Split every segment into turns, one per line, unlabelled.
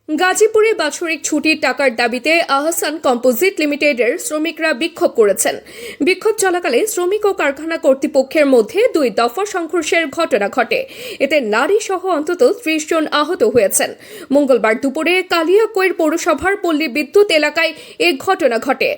গাজীপুরে বাৎসরিক ছুটির টাকার দাবিতে আহসান কম্পোজিট লিমিটেডের শ্রমিকরা বিক্ষোভ করেছেন। বিক্ষোভ চলাকালে শ্রমিক ও কারখানা কর্তৃপক্ষের মধ্যে 2 দফা সংঘর্ষের ঘটনা ঘটে। এতে নারী সহ অন্তত 30 জন আহত হয়েছেন। মঙ্গলবার দুপুরে কালিয়াকৈর পৌরসভার পল্লী বিদ্যুৎ এলাকায় এই ঘটনা ঘটে।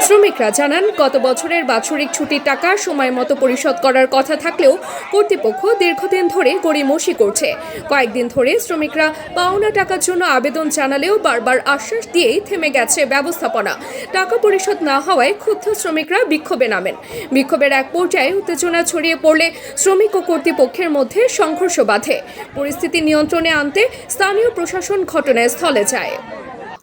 শ্রমিকরা জানান, গত বছরের বাৎসরিক ছুটির টাকা সময় মতো পরিশোধ করার কথা থাকলেও কর্তৃপক্ষ দীর্ঘদিন ধরে গড়িমসি করছে। কয়েকদিন ধরে শ্রমিকরা পাওনা টাকার জন্য আবেদন জানালেও বারবার আশ্বাস দিয়েই থেমে গেছে ব্যবস্থাপনা। টাকা পরিশোধ না হওয়ায় ক্ষুব্ধ শ্রমিকরা বিক্ষোভে নামেন। বিক্ষোভের এক পর্যায়ে উত্তেজনা ছড়িয়ে পড়লে শ্রমিক ও কর্তৃপক্ষের মধ্যে সংঘর্ষ বাধে। পরিস্থিতি নিয়ন্ত্রণে আনতে স্থানীয় প্রশাসন ঘটনাস্থলে যায়।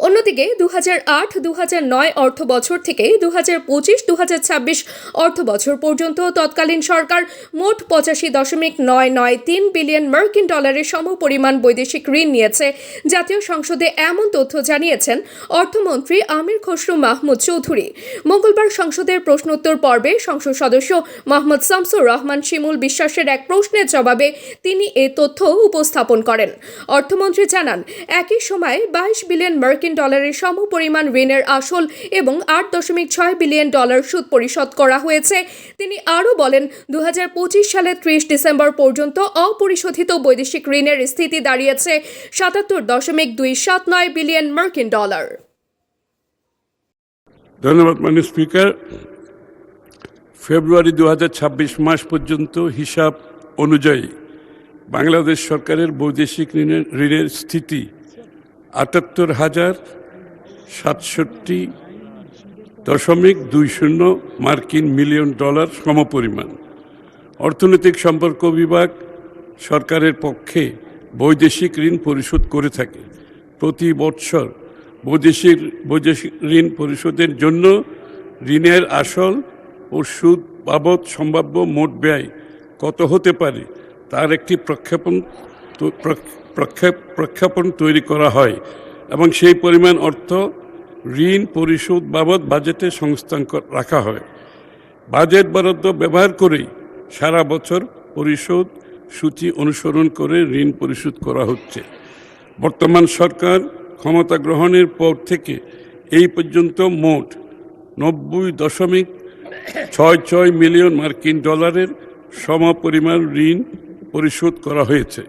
অন্যদিকে 2008-2009 অর্থ বছর থেকে 2025-2026 অর্থ বছর পর্যন্ত তৎকালীন সরকার মোট 85.993 বিলিয়ন মার্কিন ডলারের সমপরিমাণ বৈদেশিক ঋণ নিয়েছে। জাতীয় সংসদে এমন তথ্য জানিয়েছেন অর্থমন্ত্রী আমির খসরু মাহমুদ চৌধুরী। মঙ্গলবার সংসদের প্রশ্নোত্তর পর্বে সংসদ সদস্য মোহাম্মদ শামসুর রহমান শিমুল বিশ্বাসের এক প্রশ্নের জবাবে তিনি এ তথ্য উপস্থাপন করেন। অর্থমন্ত্রী জানান, একই সময়ে 22 বিলিয়ন মার্কিন ডলারের সমপরিমাণ ঋণের আসল এবং 8.6 বিলিয়ন ডলার সুদ পরিশোধ করা হয়েছে। তিনি আরও বলেন, 2025 সালের 30 ডিসেম্বর পর্যন্ত অপরিশোধিত বৈদেশিক ঋণের স্থিতি দাঁড়িয়েছে 77.279 বিলিয়ন মার্কিন ডলার।
ধন্যবাদ মাননীয় স্পিকার। ফেব্রুয়ারি 2026 মাস পর্যন্ত হিসাব অনুযায়ী বাংলাদেশ সরকারের বৈদেশিক ঋণের স্থিতি 78,067.20 মার্কিন মিলিয়ন ডলার সমপরিমাণ। অর্থনৈতিক সম্পর্ক বিভাগ সরকারের পক্ষে বৈদেশিক ঋণ পরিশোধ করে থাকে। প্রতি বৎসর বৈদেশিক ঋণ পরিশোধের জন্য ঋণের আসল ও সুদ বাবদ সম্ভাব্য মোট ব্যয় কত হতে পারে তার একটি প্রক্ষেপণ তৈরি করা হয় এবং সেই পরিমাণ অর্থ ঋণ পরিশোধ বাবদ বাজেটে সংস্থান রাখা হয়। বাজেট বরাদ্দ ব্যবহার করেই সারা বছর পরিশোধ সূচি অনুসরণ করে ঋণ পরিশোধ করা হচ্ছে। বর্তমান সরকার ক্ষমতা গ্রহণের পর থেকে এই পর্যন্ত মোট 90.66 মিলিয়ন মার্কিন ডলারের সমপরিমাণ ঋণ পরিশোধ করা হয়েছে।